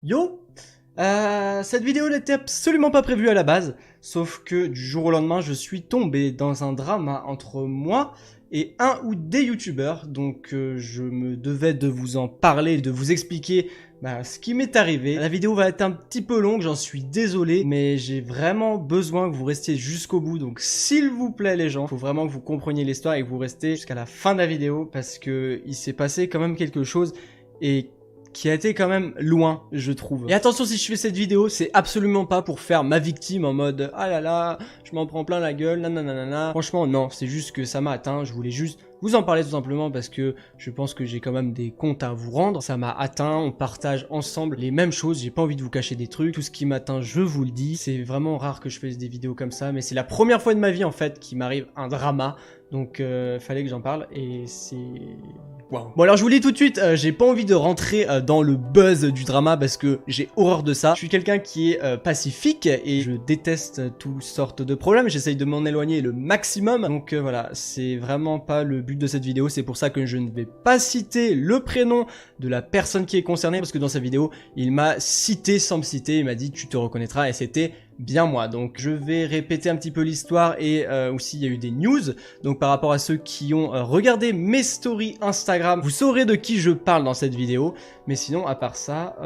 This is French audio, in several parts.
Yo, cette vidéo n'était absolument pas prévue à la base, sauf que du jour au lendemain, je suis tombé dans un drama entre moi et un ou des youtubeurs, donc je me devais de vous en parler, de vous expliquer ce qui m'est arrivé. La vidéo va être un petit peu longue, j'en suis désolé, mais j'ai vraiment besoin que vous restiez jusqu'au bout, donc s'il vous plaît les gens, faut vraiment que vous compreniez l'histoire et que vous restez jusqu'à la fin de la vidéo, parce que il s'est passé quand même quelque chose, et qui a été quand même loin, je trouve. Et attention, si je fais cette vidéo, c'est absolument pas pour faire ma victime en mode « Ah là là, je m'en prends plein la gueule, nanana ». Franchement, non, c'est juste que ça m'a atteint, je voulais juste vous en parler tout simplement parce que je pense que j'ai quand même des comptes à vous rendre. Ça m'a atteint, on partage ensemble les mêmes choses, j'ai pas envie de vous cacher des trucs. Tout ce qui m'atteint, je vous le dis. C'est vraiment rare que je fasse des vidéos comme ça, mais c'est la première fois de ma vie en fait qu'il m'arrive un drama. Donc fallait que j'en parle et c'est... Wow. Bon alors je vous le dis tout de suite, j'ai pas envie de rentrer dans le buzz du drama parce que j'ai horreur de ça. Je suis quelqu'un qui est pacifique et je déteste toutes sortes de problèmes, j'essaye de m'en éloigner le maximum. Donc voilà, c'est vraiment pas le but de cette vidéo, c'est pour ça que je ne vais pas citer le prénom de la personne qui est concernée parce que dans sa vidéo, il m'a cité sans me citer, il m'a dit tu te reconnaîtras et c'était bien moi. Donc je vais répéter un petit peu l'histoire et aussi il y a eu des news. Donc par rapport à ceux qui ont regardé mes stories Instagram, vous saurez de qui je parle dans cette vidéo. Mais sinon à part ça,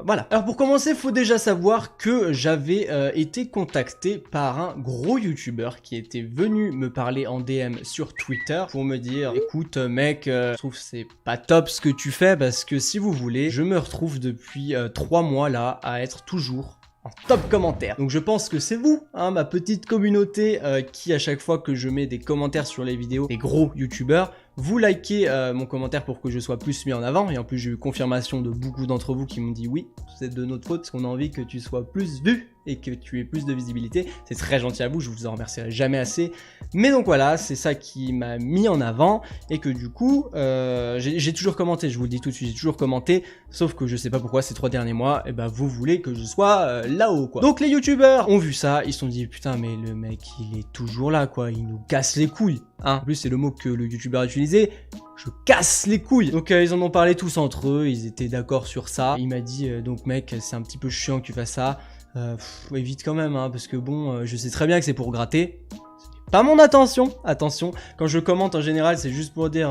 voilà. Alors pour commencer, faut déjà savoir que j'avais été contacté par un gros youtubeur qui était venu me parler en DM sur Twitter pour me dire écoute mec, je trouve que c'est pas top ce que tu fais parce que si vous voulez, je me retrouve depuis 3 mois là à être toujours en top commentaire. Donc je pense que c'est vous, hein, ma petite communauté qui à chaque fois que je mets des commentaires sur les vidéos des gros youtubeurs, vous likez mon commentaire pour que je sois plus mis en avant. Et en plus j'ai eu confirmation de beaucoup d'entre vous qui m'ont dit oui, c'est de notre faute parce qu'on a envie que tu sois plus vu et que tu aies plus de visibilité. C'est très gentil à vous, je vous en remercierai jamais assez. Mais donc voilà, c'est ça qui m'a mis en avant et que du coup, j'ai toujours commenté, je vous le dis tout de suite, j'ai toujours commenté, sauf que je sais pas pourquoi ces 3 derniers mois, et vous voulez que je sois là-haut quoi. Donc les youtubeurs ont vu ça, ils se sont dit putain mais le mec il est toujours là quoi, il nous casse les couilles. Hein. En plus c'est le mot que le youtubeur a utilisé, je casse les couilles. Donc ils en ont parlé tous entre eux, ils étaient d'accord sur ça. Il m'a dit donc mec c'est un petit peu chiant que tu fasses ça, évite quand même hein, parce que bon je sais très bien que c'est pour gratter. Pas mon attention, quand je commente en général c'est juste pour dire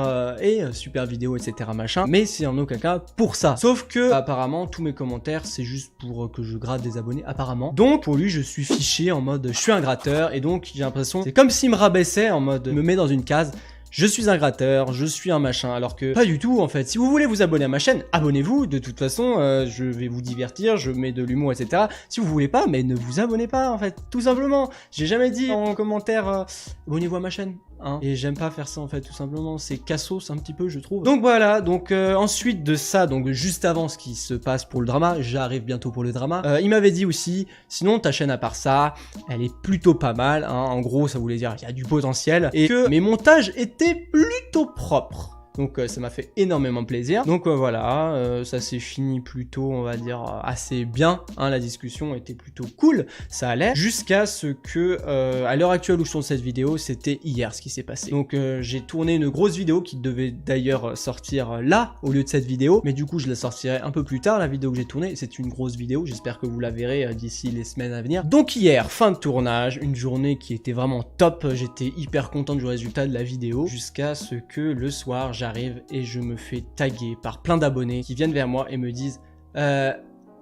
super vidéo etc machin, mais c'est en aucun cas pour ça. Sauf que apparemment tous mes commentaires c'est juste pour que je gratte des abonnés apparemment. Donc pour lui je suis fiché en mode je suis un gratteur et donc j'ai l'impression c'est comme s'il me rabaissait en mode me met dans une case. Je suis un gratteur, je suis un machin, alors que pas du tout en fait. Si vous voulez vous abonner à ma chaîne, abonnez-vous, de toute façon, je vais vous divertir, je mets de l'humour, etc. Si vous voulez pas, mais ne vous abonnez pas en fait, tout simplement. J'ai jamais dit en commentaire, abonnez-vous à ma chaîne. Hein. Et j'aime pas faire ça en fait, tout simplement, c'est cassos un petit peu je trouve. Donc voilà, donc ensuite de ça, donc juste avant ce qui se passe pour le drama, j'arrive bientôt pour le drama, il m'avait dit aussi, sinon ta chaîne à part ça, elle est plutôt pas mal, hein. En gros ça voulait dire qu'il y a du potentiel, et que mes montages étaient plutôt propres. Donc ça m'a fait énormément plaisir. Donc voilà, ça s'est fini plutôt, on va dire, assez bien. Hein, la discussion était plutôt cool, ça allait. Jusqu'à ce que, à l'heure actuelle où je tourne cette vidéo, c'était hier ce qui s'est passé. Donc j'ai tourné une grosse vidéo qui devait d'ailleurs sortir là, au lieu de cette vidéo. Mais du coup, je la sortirai un peu plus tard, la vidéo que j'ai tournée. C'est une grosse vidéo, j'espère que vous la verrez d'ici les semaines à venir. Donc hier, fin de tournage, une journée qui était vraiment top. J'étais hyper content du résultat de la vidéo. Jusqu'à ce que le soir, j'arrive et je me fais taguer par plein d'abonnés qui viennent vers moi et me disent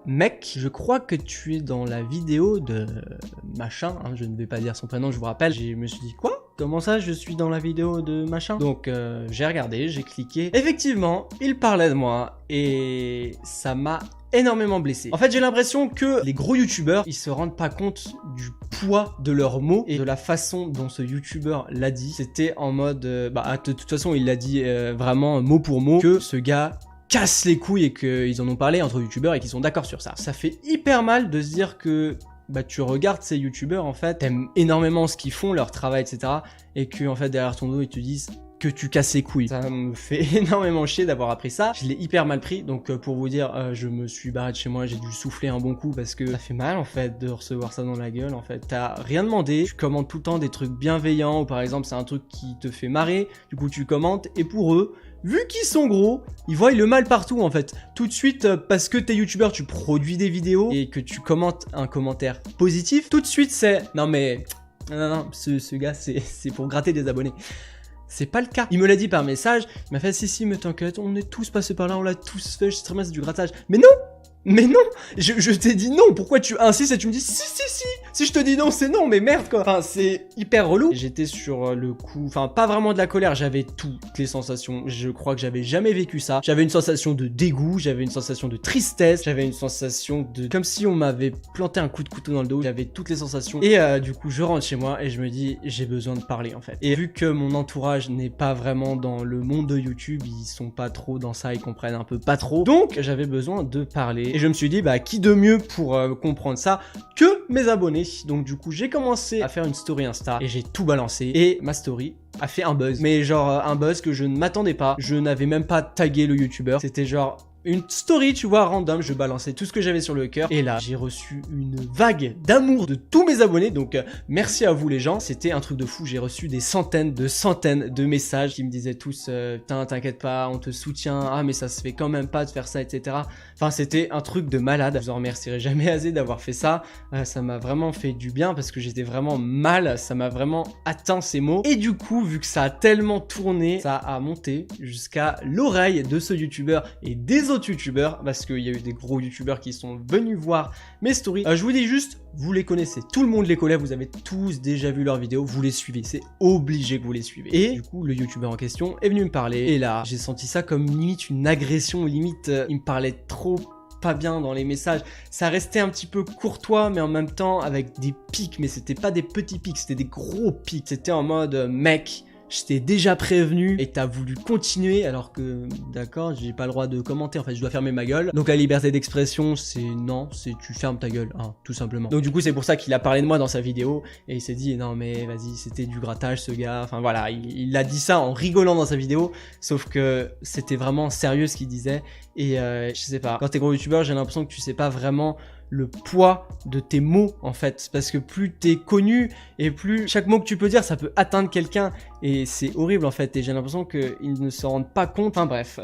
mec, je crois que tu es dans la vidéo de machin, hein, je ne vais pas dire son prénom, je vous rappelle. Je me suis dit quoi? Comment ça je suis dans la vidéo de machin? Donc j'ai regardé, j'ai cliqué. Effectivement, il parlait de moi et ça m'a énormément blessé. En fait, j'ai l'impression que les gros youtubeurs, ils se rendent pas compte du poids de leurs mots et de la façon dont ce youtubeur l'a dit. C'était en mode, de toute façon, il l'a dit vraiment mot pour mot, que ce gars casse les couilles et qu'ils en ont parlé entre youtubeurs et qu'ils sont d'accord sur ça. Ça fait hyper mal de se dire que tu regardes ces youtubeurs en fait, t'aimes énormément ce qu'ils font, leur travail, etc. Et que en fait derrière ton dos ils te disent que tu casses les couilles. Ça me fait énormément chier d'avoir appris ça. Je l'ai hyper mal pris, donc pour vous dire, je me suis barré de chez moi, j'ai dû souffler un bon coup parce que ça fait mal en fait de recevoir ça dans la gueule en fait. T'as rien demandé, tu commentes tout le temps des trucs bienveillants ou par exemple c'est un truc qui te fait marrer, du coup tu commentes et pour eux, vu qu'ils sont gros, ils voient le mal partout en fait. Tout de suite, parce que t'es youtubeur, tu produis des vidéos et que tu commentes un commentaire positif, tout de suite c'est non mais non, ce gars c'est pour gratter des abonnés. C'est pas le cas. Il me l'a dit par message, il m'a fait si mais t'inquiète, on est tous passés par là, on l'a tous fait, je sais très bien c'est du grattage. Mais non, je t'ai dit non, pourquoi tu insistes et tu me dis si je te dis non c'est non, mais merde quoi. Enfin c'est hyper relou. J'étais sur le coup, enfin pas vraiment de la colère, j'avais toutes les sensations, je crois que j'avais jamais vécu ça. J'avais une sensation de dégoût, j'avais une sensation de tristesse, j'avais une sensation de... comme si on m'avait planté un coup de couteau dans le dos, j'avais toutes les sensations. Et du coup je rentre chez moi et je me dis j'ai besoin de parler en fait. Et vu que mon entourage n'est pas vraiment dans le monde de YouTube, ils sont pas trop dans ça, ils comprennent un peu pas trop, donc j'avais besoin de parler. Et je me suis dit, bah, qui de mieux pour comprendre ça que mes abonnés. Donc du coup, j'ai commencé à faire une story Insta et j'ai tout balancé. Et ma story a fait un buzz. Mais genre un buzz que je ne m'attendais pas. Je n'avais même pas tagué le YouTuber. C'était genre... une story, tu vois, random, je balançais tout ce que j'avais sur le cœur. Et là, j'ai reçu une vague d'amour de tous mes abonnés. Donc, merci à vous les gens. C'était un truc de fou. J'ai reçu des centaines de messages qui me disaient tous, t'inquiète pas, on te soutient. Ah, mais ça se fait quand même pas de faire ça, etc. Enfin, c'était un truc de malade. Je vous en remercierai jamais assez d'avoir fait ça. Ça m'a vraiment fait du bien parce que j'étais vraiment mal. Ça m'a vraiment atteint ces mots. Et du coup, vu que ça a tellement tourné, ça a monté jusqu'à l'oreille de ce youtubeur et des autres youtubeurs, parce qu'il y a eu des gros youtubeurs qui sont venus voir mes stories. Je vous dis juste, vous les connaissez, tout le monde les connaît, vous avez tous déjà vu leurs vidéos, vous les suivez, c'est obligé que vous les suivez. Et du coup, le youtubeur en question est venu me parler, et là, j'ai senti ça comme limite une agression, limite, il me parlait trop pas bien dans les messages, ça restait un petit peu courtois mais en même temps avec des pics, mais c'était pas des petits pics, c'était des gros pics, c'était en mode mec, je t'ai déjà prévenu et t'as voulu continuer alors que, d'accord, j'ai pas le droit de commenter, en fait, je dois fermer ma gueule. Donc la liberté d'expression, c'est non, c'est tu fermes ta gueule, hein, tout simplement. Donc du coup, c'est pour ça qu'il a parlé de moi dans sa vidéo et il s'est dit, non mais vas-y, c'était du grattage ce gars. Enfin voilà, il a dit ça en rigolant dans sa vidéo, sauf que c'était vraiment sérieux ce qu'il disait et je sais pas, quand t'es gros youtubeur, j'ai l'impression que tu sais pas vraiment le poids de tes mots en fait, parce que plus t'es connu et plus chaque mot que tu peux dire ça peut atteindre quelqu'un et c'est horrible en fait, et j'ai l'impression qu'ils ne se rendent pas compte. Enfin bref,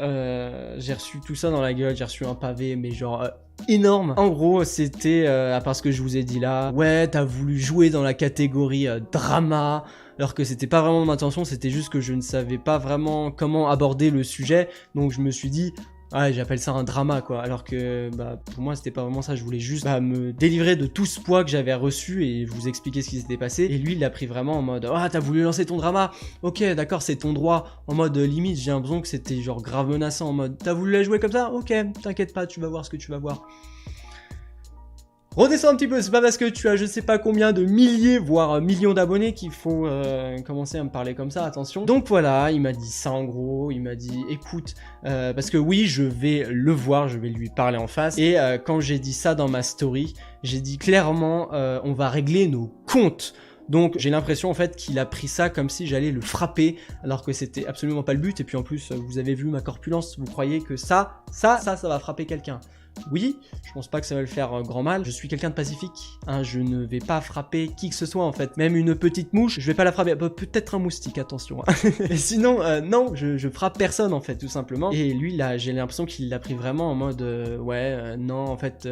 j'ai reçu tout ça dans la gueule, j'ai reçu un pavé mais genre énorme. En gros c'était à part ce que je vous ai dit là, ouais t'as voulu jouer dans la catégorie drama, alors que c'était pas vraiment mon intention, c'était juste que je ne savais pas vraiment comment aborder le sujet, donc je me suis dit ouais, j'appelle ça un drama quoi, alors que bah pour moi c'était pas vraiment ça, je voulais juste me délivrer de tout ce poids que j'avais reçu et vous expliquer ce qui s'était passé. Et lui il l'a pris vraiment en mode ah t'as voulu lancer ton drama, ok d'accord c'est ton droit, en mode limite j'ai l'impression que c'était genre grave menaçant, en mode t'as voulu la jouer comme ça, ok t'inquiète pas, tu vas voir ce que tu vas voir. Redescends un petit peu, c'est pas parce que tu as je sais pas combien de milliers voire millions d'abonnés qu'il faut commencer à me parler comme ça, attention. Donc voilà, il m'a dit ça en gros, il m'a dit écoute, parce que oui je vais le voir, je vais lui parler en face, et quand j'ai dit ça dans ma story, j'ai dit clairement on va régler nos comptes. Donc j'ai l'impression en fait qu'il a pris ça comme si j'allais le frapper, alors que c'était absolument pas le but, et puis en plus vous avez vu ma corpulence, vous croyez que ça va frapper quelqu'un. Oui, je pense pas que ça va le faire grand mal, je suis quelqu'un de pacifique, hein, je ne vais pas frapper qui que ce soit en fait, même une petite mouche, je vais pas la frapper, peut-être un moustique, attention. Et sinon, non, je frappe personne en fait, tout simplement. Et lui là, j'ai l'impression qu'il l'a pris vraiment en mode, non en fait...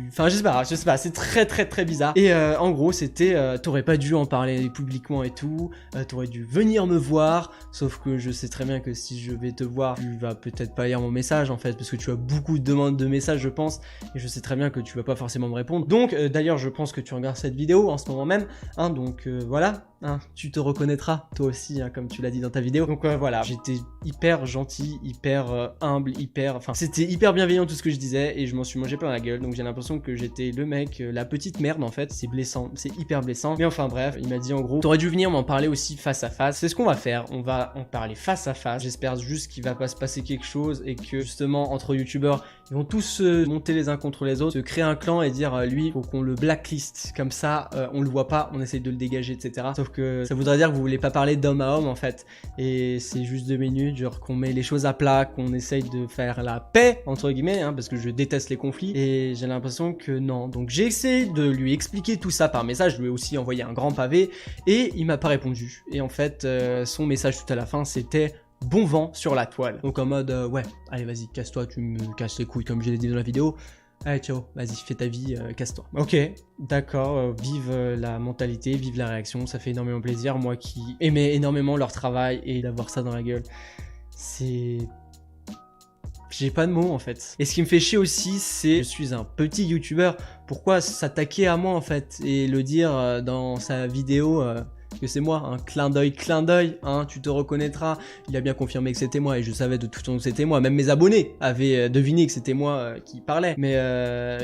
Enfin je sais pas, c'est très bizarre. Et en gros c'était, t'aurais pas dû en parler publiquement et tout, t'aurais dû venir me voir, sauf que je sais très bien que si je vais te voir, tu vas peut-être pas lire mon message en fait, parce que tu as beaucoup de demandes de messages je pense, et je sais très bien que tu vas pas forcément me répondre. Donc d'ailleurs je pense que tu regardes cette vidéo en ce moment même, hein, donc voilà. Hein, tu te reconnaîtras toi aussi hein, comme tu l'as dit dans ta vidéo. Donc voilà, j'étais hyper gentil, hyper humble, enfin c'était hyper bienveillant tout ce que je disais, et je m'en suis mangé plein la gueule. Donc j'ai l'impression que j'étais le mec, la petite merde en fait. C'est blessant, c'est hyper blessant. Mais enfin bref, il m'a dit en gros t'aurais dû venir m'en parler aussi face à face. C'est ce qu'on va faire, on va en parler face à face. J'espère juste qu'il va pas se passer quelque chose et que justement entre youtubeurs ils vont tous se monter les uns contre les autres, se créer un clan et dire lui faut qu'on le blacklist, comme ça on le voit pas, on essaye de le dégager, etc. Sauf que ça voudrait dire que vous voulez pas parler d'homme à homme en fait, et c'est juste 2 minutes, genre qu'on met les choses à plat, qu'on essaye de faire la paix entre guillemets, hein, parce que je déteste les conflits, et j'ai l'impression que non. Donc j'ai essayé de lui expliquer tout ça par message, je lui ai aussi envoyé un grand pavé et il m'a pas répondu. Et en fait son message tout à la fin c'était bon vent sur la toile. Donc en mode, ouais, allez vas-y, casse-toi, tu me casses les couilles comme je l'ai dit dans la vidéo. Allez, ciao, vas-y, fais ta vie, casse-toi. Ok, d'accord, vive la mentalité, vive la réaction, ça fait énormément plaisir. Moi qui aimais énormément leur travail et d'avoir ça dans la gueule, c'est... J'ai pas de mots en fait. Et ce qui me fait chier aussi, c'est je suis un petit youtubeur. Pourquoi s'attaquer à moi en fait et le dire dans sa vidéo que c'est moi, un clin d'œil, hein, tu te reconnaîtras. Il a bien confirmé que c'était moi et je savais de toute façon que c'était moi. Même mes abonnés avaient deviné que c'était moi qui parlais. Mais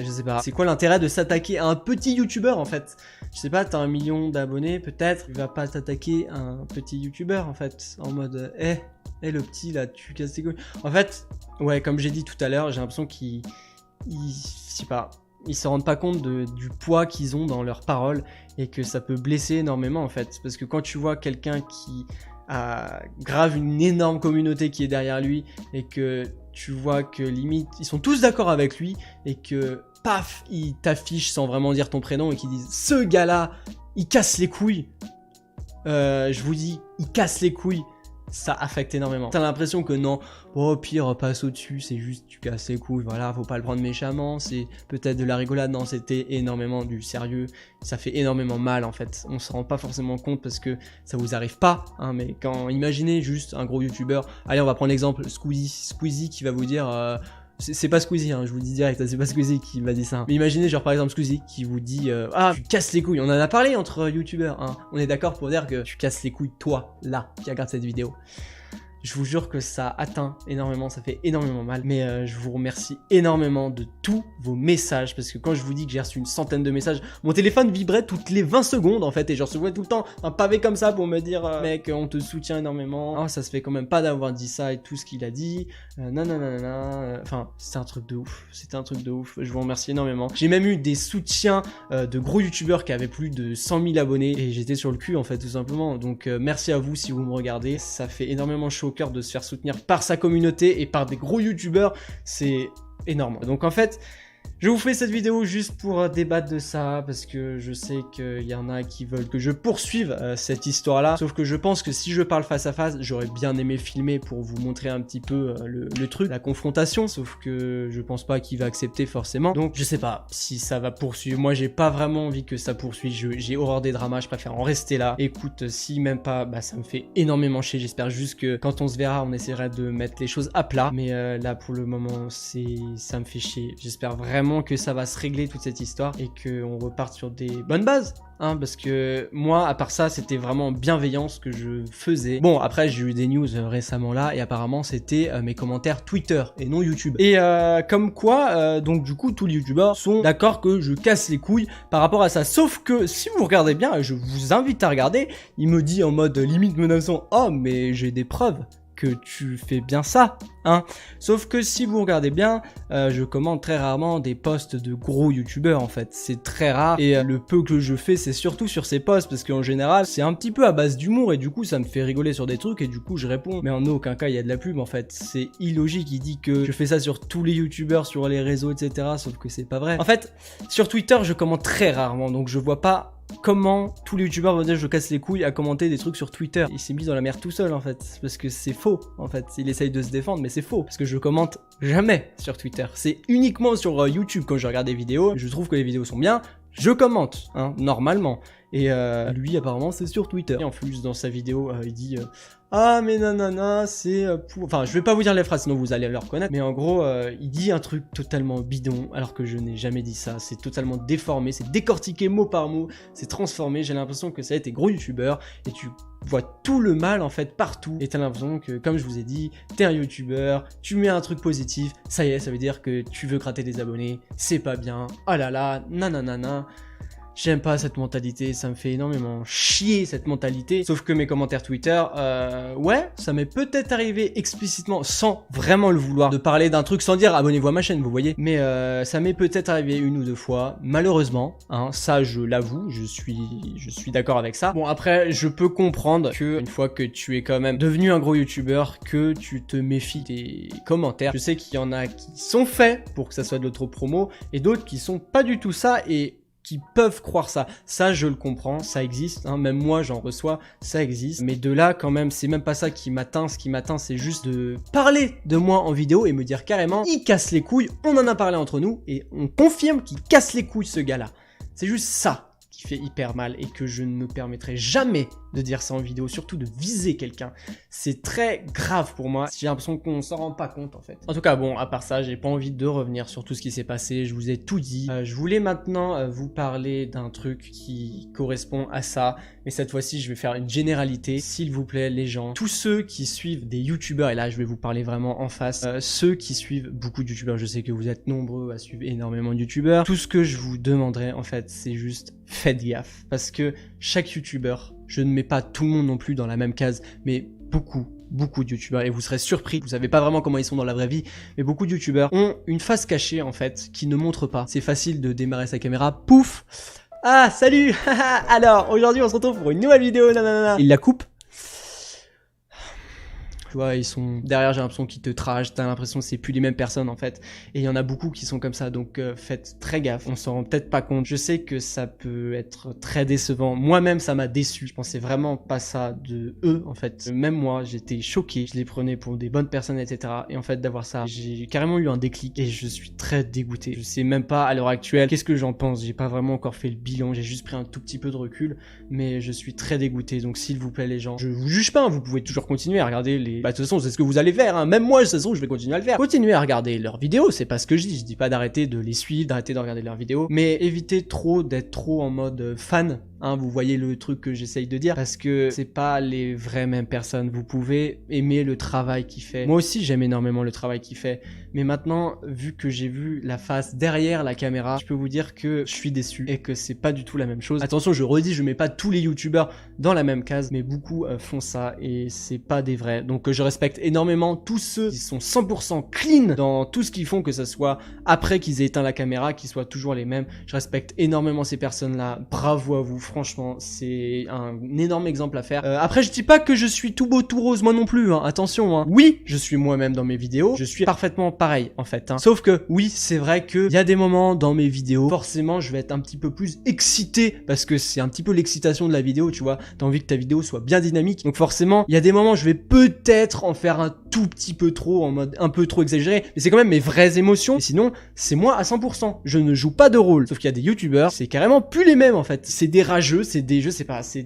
je sais pas. C'est quoi l'intérêt de s'attaquer à un petit youtubeur en fait? Je sais pas, t'as 1 million d'abonnés peut-être. Tu vas pas t'attaquer à un petit youtubeur en fait. En mode, le petit là, tu casses tes couilles. En fait, ouais, comme j'ai dit tout à l'heure, j'ai l'impression qu'ils, je sais pas, ils se rendent pas compte du poids qu'ils ont dans leurs paroles et que ça peut blesser énormément en fait. Parce que quand tu vois quelqu'un qui a grave une énorme communauté qui est derrière lui et que tu vois que limite ils sont tous d'accord avec lui et que paf, ils t'affichent sans vraiment dire ton prénom et qu'ils disent ce gars-là, il casse les couilles. Je vous dis, il casse les couilles. Ça affecte énormément. T'as l'impression que non, au pire, passe au-dessus, c'est juste tu casses les couilles, voilà, faut pas le prendre méchamment, c'est peut-être de la rigolade. Non, c'était énormément du sérieux, ça fait énormément mal en fait. On se rend pas forcément compte parce que ça vous arrive pas, hein, mais quand, imaginez juste un gros youtubeur, allez, on va prendre l'exemple Squeezie qui va vous dire... c'est pas Squeezie, hein, je vous le dis direct, c'est pas Squeezie qui m'a dit ça. Hein. Mais imaginez genre par exemple Squeezie qui vous dit ah, tu casses les couilles. On en a parlé entre youtubeurs, hein. On est d'accord pour dire que tu casses les couilles toi, là, qui regarde cette vidéo. Je vous jure que ça atteint énormément, ça fait énormément mal. Mais je vous remercie énormément de tous vos messages. Parce que quand je vous dis que j'ai reçu une centaine de messages, mon téléphone vibrait toutes les 20 secondes en fait. Et je recevais tout le temps un pavé comme ça pour me dire mec, on te soutient énormément. Oh, ça se fait quand même pas d'avoir dit ça et tout ce qu'il a dit. Enfin, c'était un truc de ouf. C'était un truc de ouf. Je vous remercie énormément. J'ai même eu des soutiens de gros youtubeurs qui avaient plus de 100 000 abonnés. Et j'étais sur le cul en fait, tout simplement. Donc merci à vous si vous me regardez. Ça fait énormément chaud au cœur de se faire soutenir par sa communauté et par des gros youtubeurs, c'est énorme. Donc en fait, je vous fais cette vidéo juste pour débattre de ça, parce que je sais qu'il y en a qui veulent que je poursuive cette histoire-là, sauf que je pense que si je parle face à face, j'aurais bien aimé filmer pour vous montrer un petit peu le truc, la confrontation, sauf que je pense pas qu'il va accepter forcément, donc je sais pas si ça va poursuivre. Moi j'ai pas vraiment envie que ça poursuive, j'ai horreur des dramas, je préfère en rester là. Écoute, si même pas, bah ça me fait énormément chier, j'espère juste que quand on se verra, on essaiera de mettre les choses à plat, mais là pour le moment, ça me fait chier, j'espère vraiment que ça va se régler toute cette histoire et qu'on reparte sur des bonnes bases, hein, parce que moi à part ça c'était vraiment bienveillant ce que je faisais. Bon après j'ai eu des news récemment là et apparemment c'était mes commentaires Twitter et non YouTube et comme quoi donc du coup tous les youtubeurs sont d'accord que je casse les couilles par rapport à ça, sauf que si vous regardez bien, et je vous invite à regarder, il me dit en mode limite menaçant, oh mais j'ai des preuves que tu fais bien ça, hein. Sauf que si vous regardez bien, je commente très rarement des posts de gros youtubeurs en fait, c'est très rare et le peu que je fais c'est surtout sur ces posts parce qu'en général c'est un petit peu à base d'humour et du coup ça me fait rigoler sur des trucs et du coup je réponds, mais en aucun cas il y a de la pub en fait, c'est illogique. Il dit que je fais ça sur tous les youtubeurs, sur les réseaux etc, sauf que c'est pas vrai. En fait sur Twitter je commente très rarement donc je vois pas comment tous les youtubeurs vont dire je casse les couilles à commenter des trucs sur Twitter. Il s'est mis dans la merde tout seul en fait, parce que c'est faux en fait, il essaye de se défendre mais c'est faux, parce que je commente jamais sur Twitter, c'est uniquement sur YouTube quand je regarde des vidéos, je trouve que les vidéos sont bien, je commente, hein, normalement. Et lui apparemment c'est sur Twitter. Et en plus dans sa vidéo il dit ah mais nanana c'est pour... Enfin je vais pas vous dire les phrases sinon vous allez le reconnaître. Mais en gros il dit un truc totalement bidon alors que je n'ai jamais dit ça. C'est totalement déformé, c'est décortiqué mot par mot, c'est transformé. J'ai l'impression que ça a été gros youtubeur et tu vois tout le mal en fait partout. Et t'as l'impression que comme je vous ai dit, t'es un youtubeur, tu mets un truc positif, ça y est ça veut dire que tu veux gratter des abonnés, c'est pas bien, oh là là, nanana. J'aime pas cette mentalité, ça me fait énormément chier cette mentalité. Sauf que mes commentaires Twitter, ouais, ça m'est peut-être arrivé explicitement, sans vraiment le vouloir, de parler d'un truc sans dire abonnez-vous à ma chaîne, vous voyez. Mais ça m'est peut-être arrivé 1 ou 2 fois, malheureusement, hein, ça je l'avoue, je suis d'accord avec ça. Bon après, je peux comprendre que une fois que tu es quand même devenu un gros youtubeur, que tu te méfies des commentaires. Je sais qu'il y en a qui sont faits pour que ça soit de l'auto-promo, et d'autres qui sont pas du tout ça, et qui peuvent croire ça. Ça, je le comprends, ça existe, hein, même moi j'en reçois, ça existe. Mais de là, quand même, c'est même pas ça qui m'atteint. Ce qui m'atteint, c'est juste de parler de moi en vidéo et me dire carrément, il casse les couilles, on en a parlé entre nous et on confirme qu'il casse les couilles ce gars-là. C'est juste ça qui fait hyper mal et que je ne me permettrai jamais de dire ça en vidéo, surtout de viser quelqu'un. C'est très grave pour moi. J'ai l'impression qu'on s'en rend pas compte en fait. En tout cas, bon, à part ça, j'ai pas envie de revenir sur tout ce qui s'est passé. Je vous ai tout dit. Je voulais maintenant vous parler d'un truc qui correspond à ça. Mais cette fois-ci, je vais faire une généralité. S'il vous plaît, les gens, tous ceux qui suivent des youtubeurs, et là, je vais vous parler vraiment en face, ceux qui suivent beaucoup de youtubeurs, je sais que vous êtes nombreux à suivre énormément de youtubeurs. Tout ce que je vous demanderai, en fait, c'est juste faites gaffe. Parce que chaque youtubeur, je ne mets pas tout le monde non plus dans la même case, mais beaucoup de youtubeurs, et vous serez surpris, vous savez pas vraiment comment ils sont dans la vraie vie, mais beaucoup de youtubeurs ont une face cachée en fait, qui ne montre pas. C'est facile de démarrer sa caméra, pouf. Ah, salut. Alors, aujourd'hui on se retrouve pour une nouvelle vidéo, nanana. Il la coupe. Tu vois, ils sont derrière, j'ai l'impression qu'ils te trashent, t'as l'impression que c'est plus les mêmes personnes en fait. Et il y en a beaucoup qui sont comme ça, donc faites très gaffe, on s'en rend peut-être pas compte. Je sais que ça peut être très décevant, moi-même ça m'a déçu, je pensais vraiment pas ça de eux en fait. Même moi, j'étais choqué, je les prenais pour des bonnes personnes, etc. Et en fait d'avoir ça, j'ai carrément eu un déclic et je suis très dégoûté. Je sais même pas à l'heure actuelle qu'est-ce que j'en pense, j'ai pas vraiment encore fait le bilan, j'ai juste pris un tout petit peu de recul, mais je suis très dégoûté. Donc s'il vous plaît les gens, je vous juge pas, vous pouvez toujours continuer à regarder les... Bah de toute façon c'est ce que vous allez faire, hein. Même moi de toute façon je vais continuer à le faire. Continuez à regarder leurs vidéos, c'est pas ce que je dis pas d'arrêter de les suivre, d'arrêter de regarder leurs vidéos, mais évitez trop d'être trop en mode fan. Hein, vous voyez le truc que j'essaye de dire, parce que c'est pas les vraies mêmes personnes. Vous pouvez aimer le travail qu'il fait. Moi aussi j'aime énormément le travail qu'il fait, mais maintenant vu que j'ai vu la face derrière la caméra, je peux vous dire que je suis déçu et que c'est pas du tout la même chose. Attention, je redis, je mets pas tous les youtubeurs dans la même case, mais beaucoup font ça et c'est pas des vrais. Donc je respecte énormément tous ceux qui sont 100% clean dans tout ce qu'ils font, que ce soit après qu'ils aient éteint la caméra, qu'ils soient toujours les mêmes. Je respecte énormément ces personnes-là. Bravo à vous. Franchement, c'est un énorme exemple à faire. Après, je dis pas que je suis tout beau, tout rose, moi non plus, hein. Attention, hein. Oui, je suis moi-même dans mes vidéos. Je suis parfaitement pareil, en fait, hein. Sauf que, oui, c'est vrai qu'il y a des moments dans mes vidéos, forcément, je vais être un petit peu plus excité, parce que c'est un petit peu l'excitation de la vidéo, tu vois. T'as envie que ta vidéo soit bien dynamique. Donc forcément, il y a des moments où je vais peut-être en faire un tout petit peu trop, en mode un peu trop exagéré. Mais c'est quand même mes vraies émotions. Et sinon, c'est moi à 100%. Je ne joue pas de rôle. Sauf qu'il y a des youtubeurs, c'est carrément plus les mêmes, en fait. C'est des rageux, c'est des, je sais pas, c'est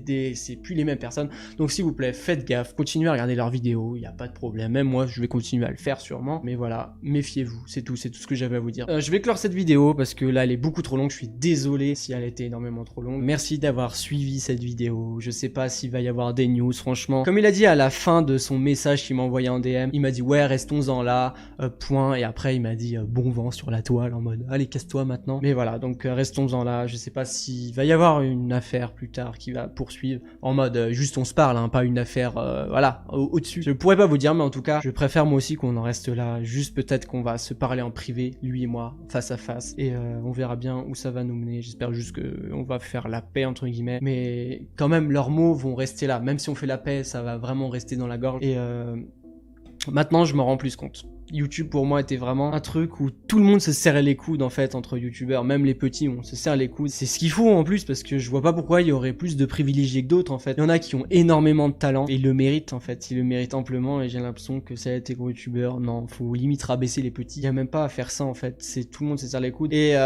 plus les mêmes personnes. Donc s'il vous plaît, faites gaffe, continuez à regarder leurs vidéos, il n'y a pas de problème. Même moi, je vais continuer à le faire sûrement. Mais voilà, méfiez-vous, c'est tout ce que j'avais à vous dire. Je vais clore cette vidéo parce que là, elle est beaucoup trop longue. Je suis désolé si elle était énormément trop longue. Merci d'avoir suivi cette vidéo. Je sais pas s'il va y avoir des news, franchement. Comme il a dit à la fin de son message qu'il m'a envoyé en DM, il m'a dit ouais, restons-en là, point. Et après, il m'a dit bon vent sur la toile en mode allez, casse-toi maintenant. Mais voilà, donc restons-en là. Je sais pas s'il va y avoir une affaire plus tard qui va poursuivre en mode juste on se parle, hein, pas une affaire voilà au-dessus. Je pourrais pas vous dire, mais en tout cas je préfère moi aussi qu'on en reste là. Juste peut-être qu'on va se parler en privé, lui et moi, face à face, et on verra bien où ça va nous mener. J'espère juste que on va faire la paix entre guillemets, mais quand même leurs mots vont rester là. Même si on fait la paix, ça va vraiment rester dans la gorge. Et maintenant je me rends plus compte. YouTube pour moi était vraiment un truc où tout le monde se serrait les coudes en fait entre youtubeurs, même les petits on se serre les coudes. C'est ce qu'il faut en plus, parce que je vois pas pourquoi il y aurait plus de privilégiés que d'autres en fait. Il y en a qui ont énormément de talent et ils le méritent en fait, ils le méritent amplement, et j'ai l'impression que ça a été gros youtubeurs, non, faut limite rabaisser les petits. Il y a même pas à faire ça en fait, c'est tout le monde se serre les coudes. Et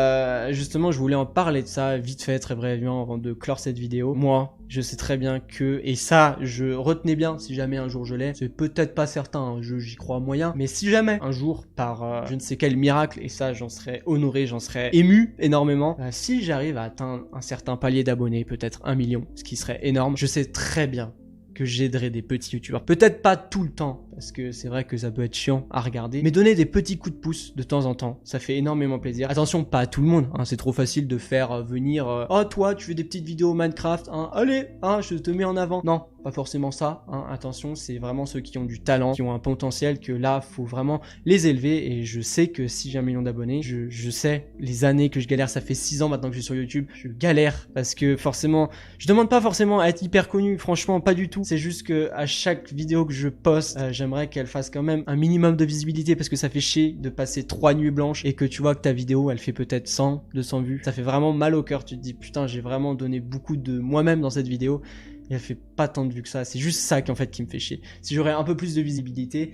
justement je voulais en parler de ça vite fait, très brièvement avant de clore cette vidéo. Moi je sais très bien que, et ça je retenais bien si jamais un jour je l'ai, c'est peut-être pas certain, hein, j'y crois moyen, mais si jamais un jour par je ne sais quel miracle, et ça j'en serais honoré, j'en serais ému énormément, si j'arrive à atteindre un certain palier d'abonnés, peut-être 1 million, ce qui serait énorme, je sais très bien que j'aiderai des petits youtubeurs. Peut-être pas tout le temps, parce que c'est vrai que ça peut être chiant à regarder, mais donner des petits coups de pouce de temps en temps, ça fait énormément plaisir. Attention, pas à tout le monde, hein, c'est trop facile de faire venir oh toi tu fais des petites vidéos Minecraft, hein, allez, hein, je te mets en avant. Non, pas forcément ça, hein, attention, c'est vraiment ceux qui ont du talent, qui ont un potentiel, que là, faut vraiment les élever. Et je sais que si j'ai 1 million d'abonnés, je sais les années que je galère, ça fait 6 ans maintenant que je suis sur YouTube, je galère parce que forcément, je demande pas forcément à être hyper connu, franchement pas du tout, c'est juste que à chaque vidéo que je poste, j'aimerais qu'elle fasse quand même un minimum de visibilité parce que ça fait chier de passer 3 nuits blanches et que tu vois que ta vidéo elle fait peut-être 100, 200 vues, ça fait vraiment mal au cœur, tu te dis putain j'ai vraiment donné beaucoup de moi-même dans cette vidéo et elle fait pas tant de vues que ça, c'est juste ça qui en fait qui me fait chier. Si j'aurais un peu plus de visibilité,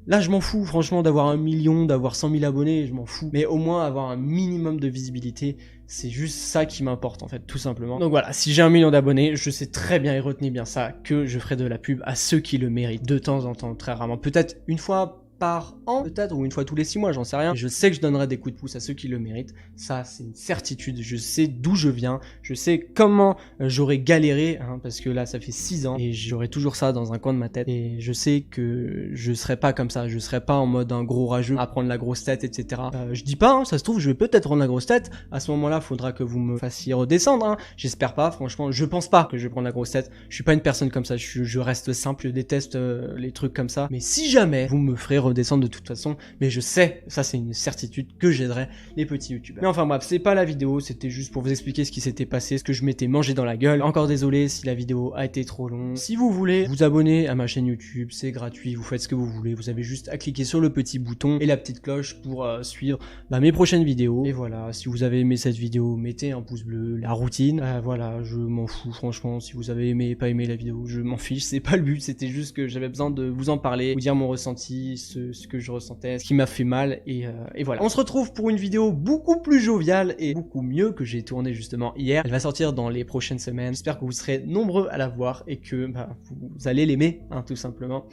là, je m'en fous, franchement, d'avoir 1 million, d'avoir 100 000 abonnés, je m'en fous. Mais au moins, avoir un minimum de visibilité, c'est juste ça qui m'importe, en fait, tout simplement. Donc voilà, si j'ai 1 million d'abonnés, je sais très bien, et retenez bien ça, que je ferai de la pub à ceux qui le méritent, de temps en temps, très rarement. Peut-être une fois par an, peut-être, ou une fois tous les 6 mois, j'en sais rien. Je sais que je donnerai des coups de pouce à ceux qui le méritent. Ça, c'est une certitude. Je sais d'où je viens. Je sais comment j'aurais galéré, hein, parce que là, ça fait 6 ans et j'aurai toujours ça dans un coin de ma tête. Et je sais que je serai pas comme ça. Je serai pas en mode un gros rageux à prendre la grosse tête, etc. Je dis pas, hein, ça se trouve, je vais peut-être prendre la grosse tête. À ce moment-là, faudra que vous me fassiez redescendre. Hein. J'espère pas, franchement. Je pense pas que je vais prendre la grosse tête. Je suis pas une personne comme ça. Je reste simple. Je déteste les trucs comme ça. Mais si jamais vous me ferez redescendre de toute façon, mais je sais, ça c'est une certitude, que j'aiderai les petits youtubeurs. Mais enfin bref, c'est pas la vidéo, c'était juste pour vous expliquer ce qui s'était passé, ce que je m'étais mangé dans la gueule. Encore désolé si la vidéo a été trop longue. Si vous voulez vous abonner à ma chaîne YouTube, c'est gratuit, vous faites ce que vous voulez, vous avez juste à cliquer sur le petit bouton et la petite cloche pour suivre mes prochaines vidéos. Et voilà, si vous avez aimé cette vidéo, mettez un pouce bleu, la routine, voilà, je m'en fous franchement, si vous avez aimé, pas aimé la vidéo, je m'en fiche, c'est pas le but, c'était juste que j'avais besoin de vous en parler, vous dire mon ressenti, ce que je ressentais, ce qui m'a fait mal, et voilà. On se retrouve pour une vidéo beaucoup plus joviale et beaucoup mieux que j'ai tourné justement hier. Elle va sortir dans les prochaines semaines. J'espère que vous serez nombreux à la voir et que vous allez l'aimer, hein, tout simplement.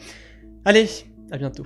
Allez, à bientôt.